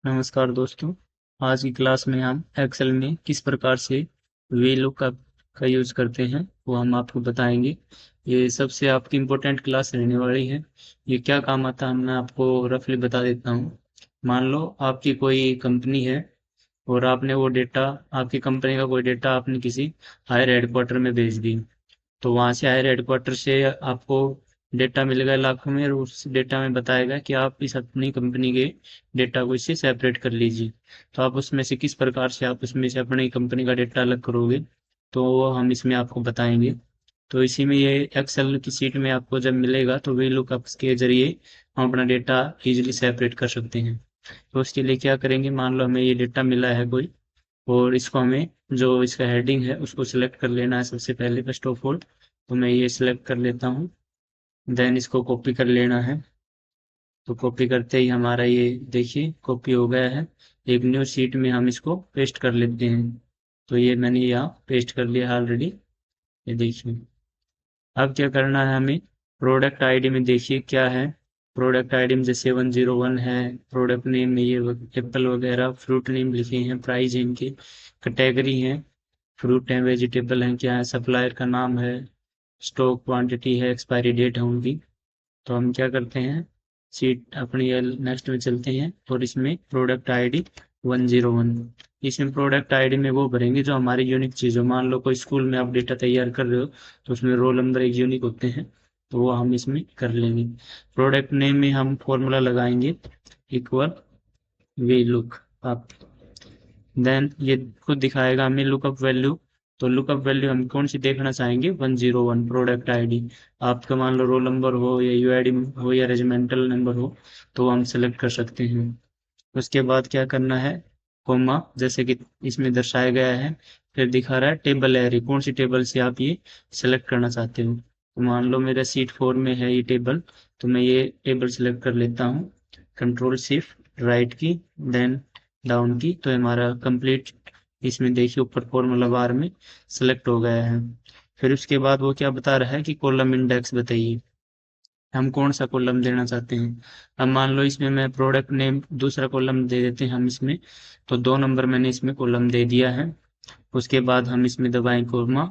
नमस्कार दोस्तों। आज की क्लास में हम एक्सेल में किस प्रकार से वी लुकअप का यूज करते हैं वो हम आपको बताएंगे। ये सबसे आपकी इम्पोर्टेंट क्लास रहने वाली है। ये क्या काम आता है मैं आपको रफली बता देता हूँ। मान लो आपकी कोई कंपनी है और आपने वो डेटा, आपकी कंपनी का कोई डेटा आपने किसी हायर हेडक्वार्टर में भेज दी। तो वहाँ से हायर हेडक्वार्टर से आपको डेटा मिलेगा लाखों में, और उस डेटा में बताएगा कि आप इस अपनी कंपनी के डेटा को इससे सेपरेट कर लीजिए। तो आप उसमें से किस प्रकार से आप उसमें से अपनी कंपनी का डेटा अलग करोगे, तो वो हम इसमें आपको बताएंगे। तो इसी में ये एक्सेल की सीट में आपको जब मिलेगा तो वी लुकअप्स के जरिए हम अपना डेटा इजीली सेपरेट कर सकते हैं। तो उसके लिए क्या करेंगे, मान लो हमें ये डेटा मिला है कोई, और इसको हमें जो इसका हेडिंग है उसको सिलेक्ट कर लेना है सबसे पहले फर्स्ट ऑफ ऑल। तो मैं ये सिलेक्ट कर लेता हूँ, देन इसको कॉपी कर लेना है। तो कॉपी करते ही हमारा ये देखिए कॉपी हो गया है। एक न्यू शीट में हम इसको पेस्ट कर लेते हैं। तो ये मैंने यहाँ पेस्ट कर लिया ऑलरेडी, ये देखिए। अब क्या करना है हमें, प्रोडक्ट आईडी में देखिए क्या है। प्रोडक्ट आईडी में जैसे 101 है, प्रोडक्ट नेम में ये एप्पल वगैरह फ्रूट नेम लिखे हैं, प्राइस है इनके, कैटेगरी है, फ्रूट है वेजिटेबल है, क्या है, सप्लायर का नाम है, स्टॉक क्वांटिटी है, एक्सपायरी डेट है उनकी। तो हम क्या करते हैं, सीट अपनी नेक्स्ट में चलते हैं और इसमें प्रोडक्ट आईडी 101, इसमें प्रोडक्ट आईडी में वो भरेंगे जो हमारी यूनिक चीज़ हो। मान लो कोई स्कूल में आप डेटा तैयार कर रहे हो तो उसमें रोल नंबर एक यूनिक होते हैं, तो वो हम इसमें कर लेंगे। प्रोडक्ट नेम में हम फॉर्मूला लगाएंगे, equal V lookup. Then ये खुद दिखाएगा हमें लुकअप वैल्यू। तो लुकअप वैल्यू हम कौन सी देखना चाहेंगे, 101 प्रोडक्ट आईडी। आपका मान लो रोल नंबर हो या यूआईडी हो या रेजिमेंटल नंबर हो, तो हम सेलेक्ट कर सकते हैं। उसके बाद क्या करना है, कोमा जैसे कि इसमें दर्शाया गया है। फिर दिखा रहा है टेबल एरे, कौन सी टेबल से आप ये सेलेक्ट करना चाहते हो। तो मान लो मेरा सीट 4 में है ये टेबल, तो मैं ये टेबल सेलेक्ट कर लेता हूँ, कंट्रोल शिफ्ट राइट की, देन डाउन की। तो हमारा कंप्लीट इसमें देखिए ऊपर फॉर्मूला बार में सेलेक्ट हो गया है। फिर उसके बाद वो क्या बता रहा है कि कॉलम इंडेक्स बताइए, हम कौन सा कॉलम देना चाहते हैं। अब मान लो इसमें मैं प्रोडक्ट नेम दूसरा कॉलम दे देते हैं हम इसमें। तो 2 नंबर मैंने इसमें कॉलम दे दिया है। उसके बाद हम इसमें दबाएं कोमा।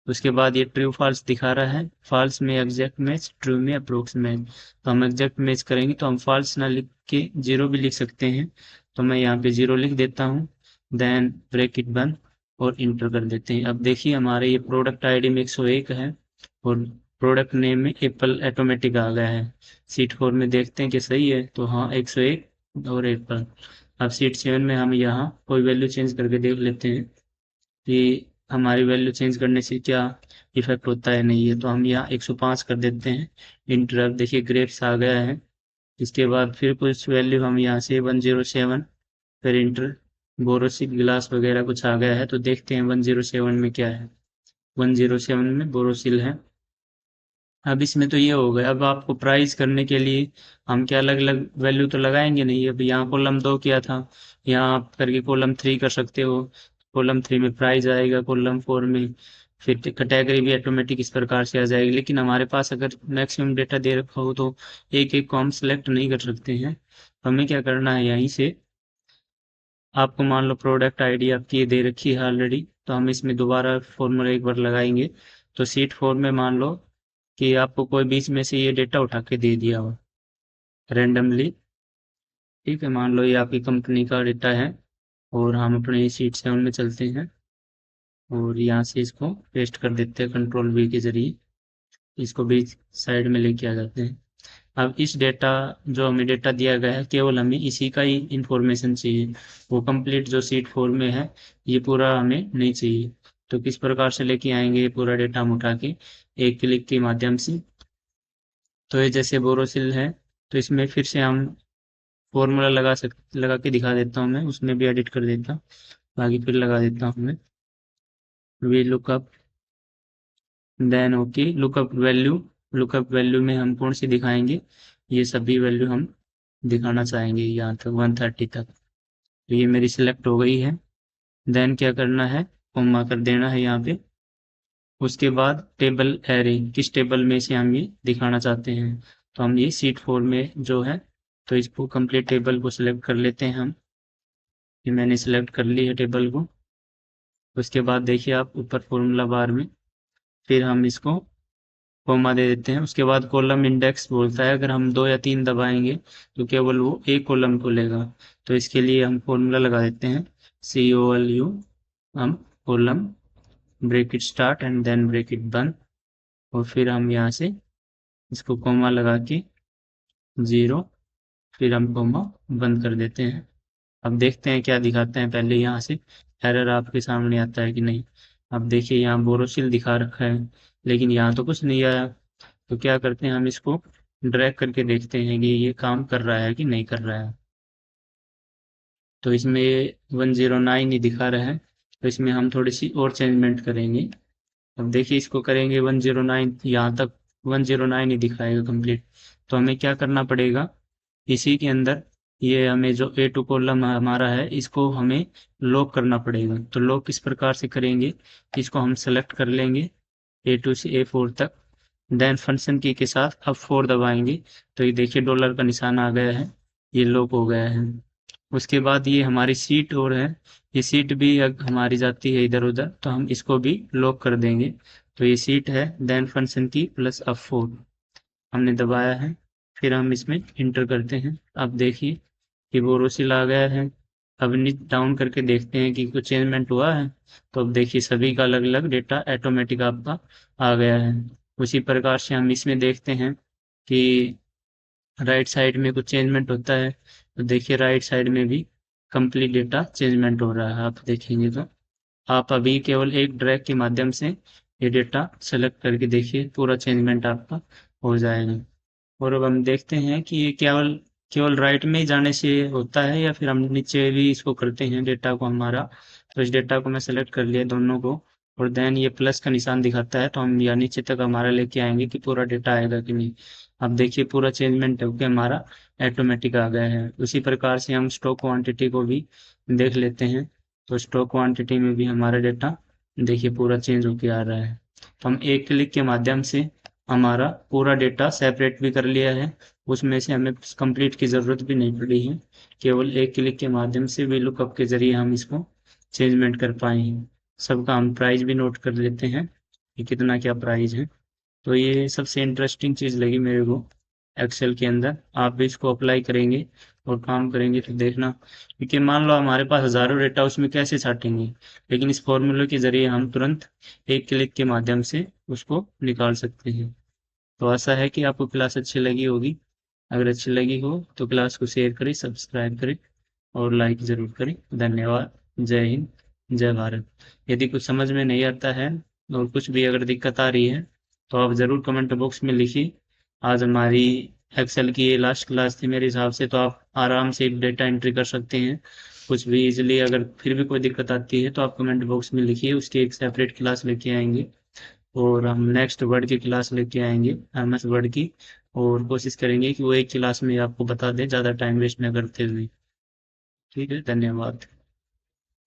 उसके बाद ये ट्रू फॉल्स दिखा रहा है, फॉल्स में एग्जैक्ट मैच, ट्रू में अप्रोक्सीमेट। तो हम एग्जैक्ट मैच करेंगे तो हम फॉल्स ना लिख के जीरो भी लिख सकते हैं। तो मैं यहाँ पे जीरो लिख देता हूँ, देन ब्रैकेट बंद और इंटर कर देते हैं। अब देखिए हमारे ये प्रोडक्ट आईडी में 101 है और प्रोडक्ट नेम में एप्पल ऑटोमेटिक आ गया है। सीट 4 में देखते हैं कि सही है, तो हाँ 101 और एप्पल। अब सीट 7 में हम यहाँ कोई वैल्यू चेंज करके देख लेते हैं कि हमारी वैल्यू चेंज करने से क्या इफेक्ट होता है, नहीं है। तो हम यहाँ 105 कर देते हैं, इंटर। अब देखिए ग्रेप्स आ गया है। इसके बाद फिर कुछ वैल्यू हम यहाँ से 107, फिर इंटर, बोरोसिल गिलास वगैरह कुछ आ गया है। तो देखते हैं 107 में क्या है। 107 में बोरोसिल है। अब इसमें तो ये हो गया। अब आपको प्राइस करने के लिए हम क्या अलग अलग वैल्यू तो लगाएंगे नहीं। अब यहाँ कॉलम 2 किया था, यहाँ आप करके कॉलम 3 कर सकते हो। कॉलम 3 में प्राइस आएगा, कॉलम 4 में फिर कैटेगरी भी ऑटोमेटिक इस प्रकार से आ जाएगी। लेकिन हमारे पास अगर मैक्सिमम डेटा दे रखा हो तो एक एक को हम सिलेक्ट नहीं कर सकते हैं। हमें क्या करना है, यहीं से आपको मान लो प्रोडक्ट आईडी आपकी ये दे रखी है ऑलरेडी, तो हम इसमें दोबारा फॉर्मूला एक बार लगाएंगे। तो सीट 4 में मान लो कि आपको कोई बीच में से ये डेटा उठा के दे दिया हो रेंडमली, ठीक है। मान लो ये आपकी कंपनी का डेटा है और हम अपने सीट 7 में चलते हैं और यहाँ से इसको पेस्ट कर देते हैं कंट्रोल वी के जरिए। इसको बीच साइड में लेके आ जाते हैं। अब इस डेटा, जो हमें डेटा दिया गया है, केवल हमें इसी का ही इंफॉर्मेशन चाहिए। वो कंप्लीट जो सीट 4 में है ये पूरा हमें नहीं चाहिए। तो किस प्रकार से लेके आएंगे ये पूरा डेटा हम उठा के, एक क्लिक के माध्यम से। तो ये जैसे बोरोसिल है, तो इसमें फिर से हम फॉर्मूला लगा के दिखा देता हूँ मैं, उसमें भी एडिट कर देता हूँ। बाकी फिर लगा देता हूँ मैं, V lookup, then okay lookup value. Lookup value में हम कौन सी दिखाएंगे, ये सभी वैल्यू हम दिखाना चाहेंगे यहाँ तक 130 तक। तो ये मेरी सिलेक्ट हो गई है। देन क्या करना है, कॉमा कर देना है यहाँ पे। उसके बाद टेबल एरे, किस टेबल में से हम ये दिखाना चाहते हैं। तो हम ये सीट 4 में जो है, तो इसको कंप्लीट टेबल को सिलेक्ट कर लेते हैं हम। ये मैंने सिलेक्ट कर ली है टेबल को। उसके बाद देखिए आप ऊपर फॉर्मूला बार में फिर हम इसको कॉमा दे देते हैं। उसके बाद कॉलम इंडेक्स बोलता है, अगर हम 2 या 3 दबाएंगे तो केवल वो एक कॉलम खोलेगा। तो इसके लिए हम फॉर्मूला लगा देते हैं COLU, हम column bracket start and then bracket बंद, और फिर हम यहाँ से इसको कॉमा लगा के 0, फिर हम कॉमा बंद कर देते हैं। अब देखते हैं क्या दिखाते हैं, पहले यहाँ से एरर आपके सामने आता है कि नहीं। अब देखिए यहाँ बोरोसिल दिखा रखा है, लेकिन यहाँ तो कुछ नहीं आया। तो क्या करते हैं, हम इसको ड्रैग करके देखते हैं कि ये काम कर रहा है कि नहीं कर रहा है। तो इसमें 109 ही दिखा रहा है, तो इसमें हम थोड़ी सी और चेंजमेंट करेंगे। अब देखिए इसको करेंगे 109, यहाँ तक 109 ही दिखाएगा कंप्लीट। तो हमें क्या करना पड़ेगा, इसी के अंदर ये हमें जो A2 कॉलम हमारा है इसको हमें लॉक करना पड़ेगा। तो लॉक किस प्रकार से करेंगे, इसको हम सेलेक्ट कर लेंगे A2 से A4 तक, देन फंक्शन की के साथ अब 4 दबाएंगे तो ये देखिए डॉलर का निशान आ गया है, ये लॉक हो गया है। उसके बाद ये हमारी सीट और है, ये सीट भी हमारी जाती है इधर उधर, तो हम इसको भी लॉक कर देंगे। तो ये सीट है, देन फंक्शन की प्लस अब 4 हमने दबाया है, फिर हम इसमें इंटर करते हैं। अब देखिए कि बोरोसिल आ गया है। अब नीचे डाउन करके देखते हैं कि कुछ चेंजमेंट हुआ है। तो अब देखिए सभी का अलग अलग डेटा ऑटोमेटिक आपका आ गया है। उसी प्रकार से हम इसमें देखते हैं कि राइट साइड में कुछ चेंजमेंट होता है। तो देखिए राइट साइड में भी कंप्लीट डेटा चेंजमेंट हो रहा है, आप देखेंगे तो आप अभी केवल एक ड्रैग के माध्यम से ये डेटा सेलेक्ट करके देखिए, पूरा चेंजमेंट आपका हो जाएगा। और अब हम देखते हैं कि ये केवल केवल राइट में ही जाने से होता है या फिर हम नीचे भी इसको करते हैं डेटा को हमारा। तो इस डेटा को मैं सेलेक्ट कर लिया दोनों को, और देन ये प्लस का निशान दिखाता है, तो हम या नीचे तक हमारा लेके आएंगे कि पूरा डेटा आएगा कि नहीं। अब देखिए पूरा चेंजमेंट होकर हमारा ऑटोमेटिक आ गया है। उसी प्रकार से हम स्टॉक क्वांटिटी को भी देख लेते हैं। तो स्टॉक क्वांटिटी में भी हमारा डेटा देखिए पूरा चेंज होके आ रहा है। तो हम एक क्लिक के माध्यम से हमारा पूरा डेटा सेपरेट भी कर लिया है, उसमें से हमें कंप्लीट की ज़रूरत भी नहीं पड़ी है। केवल एक क्लिक के माध्यम से वी लुकअप के ज़रिए हम इसको चेंजमेंट कर पाए हैं। सबका हम प्राइस भी नोट कर लेते हैं कि कितना क्या प्राइस है। तो ये सबसे इंटरेस्टिंग चीज़ लगी मेरे को एक्सेल के अंदर। आप भी इसको अप्लाई करेंगे और काम करेंगे तो देखना, क्योंकि मान लो हमारे पास हज़ारों डेटा, उसमें कैसे छाटेंगे, लेकिन इस फॉर्मूले के ज़रिए हम तुरंत एक क्लिक के माध्यम से उसको निकाल सकते हैं। तो आशा है कि आपको क्लास अच्छी लगी होगी। अगर अच्छी लगी हो तो क्लास को शेयर करें, सब्सक्राइब करें और लाइक ज़रूर करें। धन्यवाद। जय हिंद, जय भारत। यदि कुछ समझ में नहीं आता है और कुछ भी अगर दिक्कत आ रही है तो आप ज़रूर कमेंट बॉक्स में लिखिए। आज हमारी एक्सेल की ये लास्ट क्लास थी मेरे हिसाब से, तो आप आराम से डेटा एंट्री कर सकते हैं कुछ भी इजीली। अगर फिर भी कोई दिक्कत आती है तो आप कमेंट बॉक्स में लिखिए, उसकी एक सेपरेट क्लास लेके आएंगे। और हम नेक्स्ट वर्ड की क्लास लेके आएंगे, MS वर्ड की, और कोशिश करेंगे कि वो एक क्लास में आपको बता दें, ज़्यादा टाइम वेस्ट न करते हुए। ठीक है, धन्यवाद।